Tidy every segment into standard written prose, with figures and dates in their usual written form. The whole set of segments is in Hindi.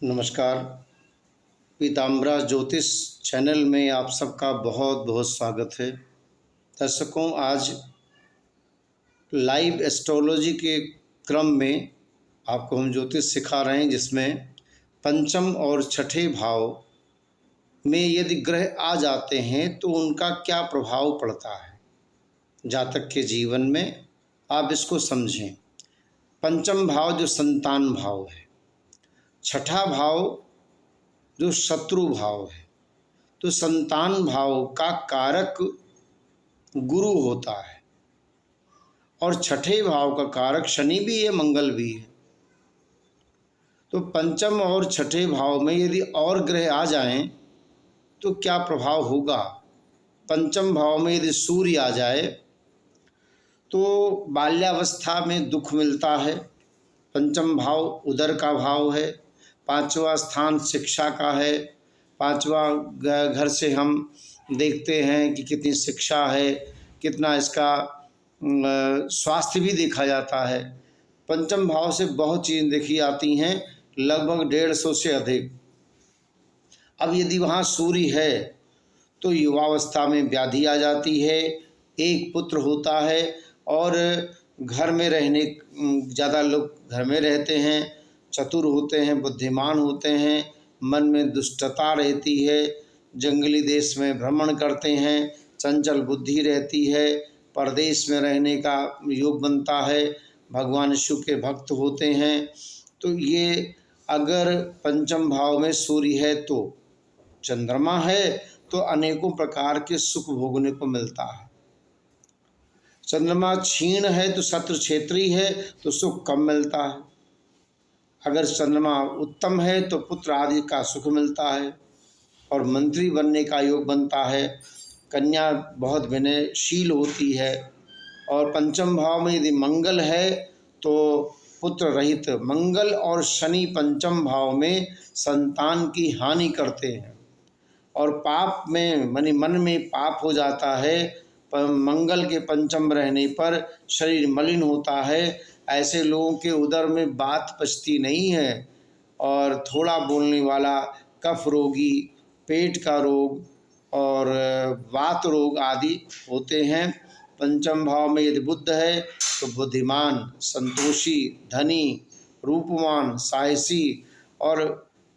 नमस्कार। पीताम्बरा ज्योतिष चैनल में आप सबका बहुत बहुत स्वागत है। दर्शकों, आज लाइव एस्ट्रोलॉजी के क्रम में आपको हम ज्योतिष सिखा रहे हैं, जिसमें पंचम और छठे भाव में यदि ग्रह आ जाते हैं तो उनका क्या प्रभाव पड़ता है जातक के जीवन में। आप इसको समझें। पंचम भाव जो संतान भाव है, छठा भाव जो शत्रु भाव है, तो संतान भाव का कारक गुरु होता है और छठे भाव का कारक शनि भी है, मंगल भी है। तो पंचम और छठे भाव में यदि और ग्रह आ जाएं तो क्या प्रभाव होगा। पंचम भाव में यदि सूर्य आ जाए तो बाल्यावस्था में दुख मिलता है। पंचम भाव उदर का भाव है। पांचवा स्थान शिक्षा का है। पांचवा घर से हम देखते हैं कि कितनी शिक्षा है, कितना इसका स्वास्थ्य भी देखा जाता है। पंचम भाव से बहुत चीज़ें देखी जाती हैं, लगभग 150 से अधिक। अब यदि वहाँ सूर्य है तो युवावस्था में व्याधि आ जाती है, एक पुत्र होता है और घर में रहने ज़्यादा लोग घर में रहते हैं, चतुर होते हैं, बुद्धिमान होते हैं, मन में दुष्टता रहती है, जंगली देश में भ्रमण करते हैं, चंचल बुद्धि रहती है, परदेश में रहने का योग बनता है, भगवान शिव के भक्त होते हैं। तो ये अगर पंचम भाव में सूर्य है तो चंद्रमा है तो अनेकों प्रकार के सुख भोगने को मिलता है। चंद्रमा क्षीण है तो शत्रु क्षेत्री है तो सुख कम मिलता है। अगर चंद्रमा उत्तम है तो पुत्र आदि का सुख मिलता है और मंत्री बनने का योग बनता है। कन्या बहुत विनयशील होती है। और पंचम भाव में यदि मंगल है तो पुत्र रहित। मंगल और शनि पंचम भाव में संतान की हानि करते हैं और पाप में मन में पाप हो जाता है। पर मंगल के पंचम रहने पर शरीर मलिन होता है। ऐसे लोगों के उदर में बात पचती नहीं है और थोड़ा बोलने वाला, कफ रोगी, पेट का रोग और वात रोग आदि होते हैं। पंचम भाव में यदि बुध है तो बुद्धिमान, संतोषी, धनी, रूपवान, साहसी और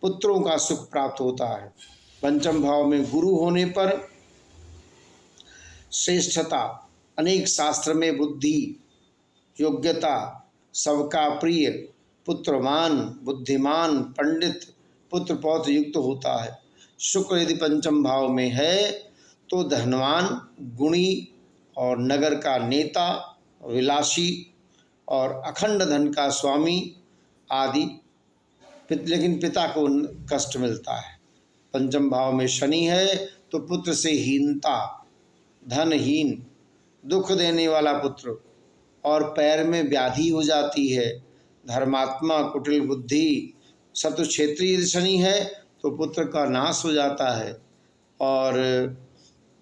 पुत्रों का सुख प्राप्त होता है। पंचम भाव में गुरु होने पर श्रेष्ठता, अनेक शास्त्र में बुद्धि, योग्यता, सबका प्रिय, पुत्रवान, बुद्धिमान, पंडित, पुत्र पौत्र युक्त होता है। शुक्र यदि पंचम भाव में है तो धनवान, गुणी और नगर का नेता, विलासी और अखंड धन का स्वामी आदि। लेकिन पिता को कष्ट मिलता है। पंचम भाव में शनि है तो पुत्र से हीनता, धनहीन, दुख देने वाला पुत्र और पैर में व्याधि हो जाती है। धर्मात्मा, कुटिल बुद्धि, शत्रु क्षेत्रीय शनि है तो पुत्र का नाश हो जाता है। और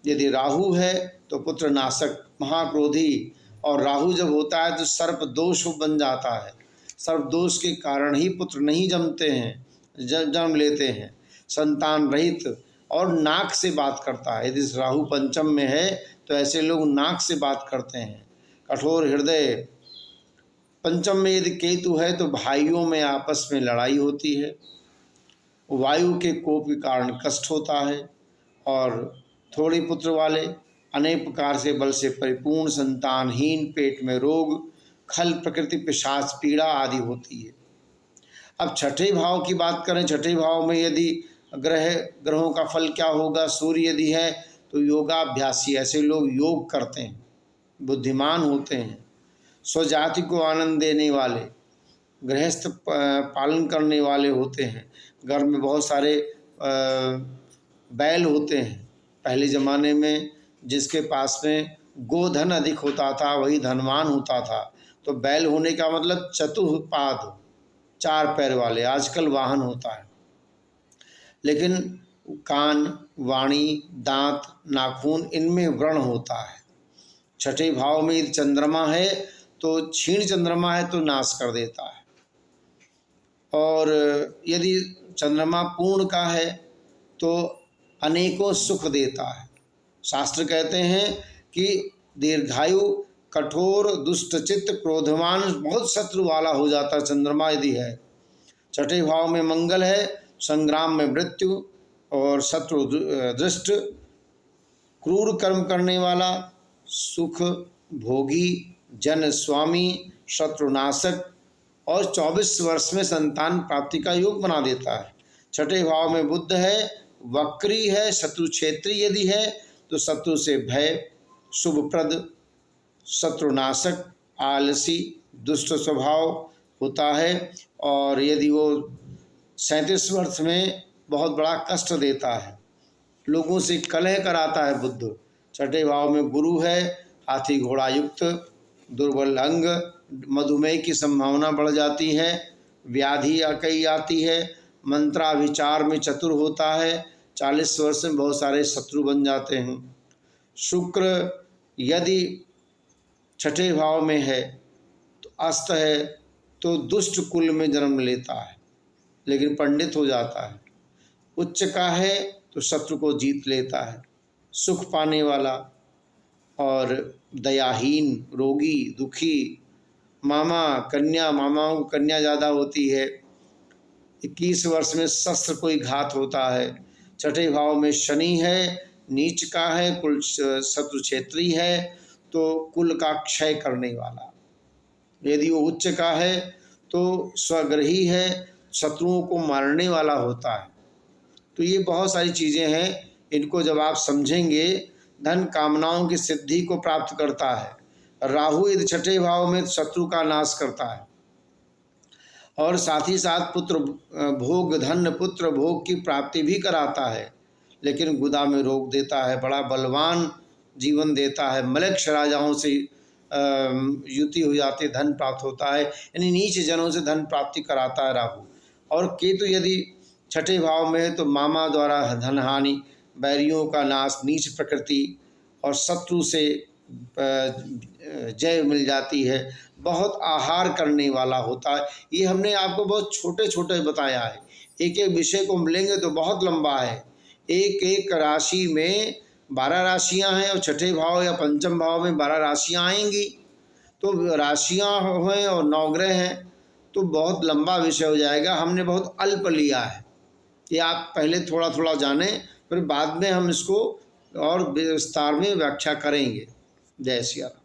यदि राहु है तो पुत्र नाशक, महाक्रोधी। और राहु जब होता है तो सर्प दोष बन जाता है। सर्प दोष के कारण ही पुत्र नहीं जमते हैं, जन्म लेते हैं। संतान रहित और नाक से बात करता है। यदि राहु पंचम में है तो ऐसे लोग नाक से बात करते हैं। कठोर हृदय। पंचम में यदि केतु है तो भाइयों में आपस में लड़ाई होती है। वायु के कोप के कारण कष्ट होता है और थोड़े पुत्र वाले, अनेक प्रकार से बल से परिपूर्ण, संतानहीन, पेट में रोग, खल प्रकृति, पिशाच पीड़ा आदि होती है। अब छठे भाव की बात करें। छठे भाव में यदि ग्रहों का फल क्या होगा। सूर्य यदि है तो योगाभ्यासी, ऐसे लोग योग करते हैं, बुद्धिमान होते हैं, स्वजाति को आनंद देने वाले, गृहस्थ पालन करने वाले होते हैं। घर में बहुत सारे बैल होते हैं। पहले ज़माने में जिसके पास में गोधन अधिक होता था वही धनवान होता था। तो बैल होने का मतलब चतुष्पाद, 4 पैर वाले। आजकल वाहन होता है, लेकिन कान, वाणी, दांत, नाखून, इनमें व्रण होता है। छठे भाव में यदि चंद्रमा है तो क्षीण चंद्रमा है तो नाश कर देता है। और यदि चंद्रमा पूर्ण का है तो अनेकों सुख देता है। शास्त्र कहते हैं कि दीर्घायु, कठोर, दुष्टचित्त, क्रोधवान, बहुत शत्रु वाला हो जाता चंद्रमा यदि है। छठे भाव में मंगल है, संग्राम में मृत्यु और शत्रु दृष्ट, क्रूर कर्म करने वाला, सुख भोगी, जन स्वामी, शत्रुनाशक और 24 वर्ष में संतान प्राप्ति का योग बना देता है। छठे भाव में बुध है, वक्री है, शत्रु क्षेत्री यदि है तो शत्रु से भय, शुभप्रद, शत्रुनाशक, आलसी, दुष्ट स्वभाव होता है। और यदि वो 37 वर्ष में बहुत बड़ा कष्ट देता है, लोगों से कलह कराता है बुध। छठे भाव में गुरु है, हाथी घोड़ा युक्त, दुर्बल अंग, मधुमेह की संभावना बढ़ जाती है, व्याधि कई आती है, मंत्राविचार में चतुर होता है, 40 वर्ष में बहुत सारे शत्रु बन जाते हैं। शुक्र यदि छठे भाव में है तो अस्त है तो दुष्ट कुल में जन्म लेता है लेकिन पंडित हो जाता है। उच्च का है तो शत्रु को जीत लेता है, सुख पाने वाला और दयाहीन, रोगी, दुखी, मामा कन्या, मामाओं को कन्या ज़्यादा होती है। 21 वर्ष में शस्त्र कोई घात होता है। छठे भाव में शनि है, नीच का है, कुल शत्रु क्षेत्री है तो कुल का क्षय करने वाला। यदि वो उच्च का है तो स्वग्रही है, शत्रुओं को मारने वाला होता है। तो ये बहुत सारी चीज़ें हैं, इनको जब आप समझेंगे, धन कामनाओं की सिद्धि को प्राप्त करता है। राहु यदि छठे भाव में शत्रु का नाश करता है और साथ ही साथ पुत्र भोग, धन पुत्र भोग की प्राप्ति भी कराता है, लेकिन गुदा में रोक देता है, बड़ा बलवान जीवन देता है, मलेक्ष राजाओं से युति हो जाती है, धन प्राप्त होता है, यानी नीच जनों से धन प्राप्ति कराता है राहु। और केतु यदि छठे भाव में है तो मामा द्वारा धन हानि, बैरियों का नाश, नीच प्रकृति और शत्रु से जय मिल जाती है, बहुत आहार करने वाला होता है। ये हमने आपको बहुत छोटे छोटे बताया है, एक एक विषय को हम लेंगे तो बहुत लंबा है। एक एक राशि में 12 राशियां हैं और छठे भाव या पंचम भाव में 12 राशियां आएंगी, तो राशियां हैं और 9 ग्रह हैं, तो बहुत लंबा विषय हो जाएगा। हमने बहुत अल्प लिया है, ये आप पहले थोड़ा थोड़ा जानें, फिर बाद में हम इसको और विस्तार में व्याख्या करेंगे। जय श्री राम।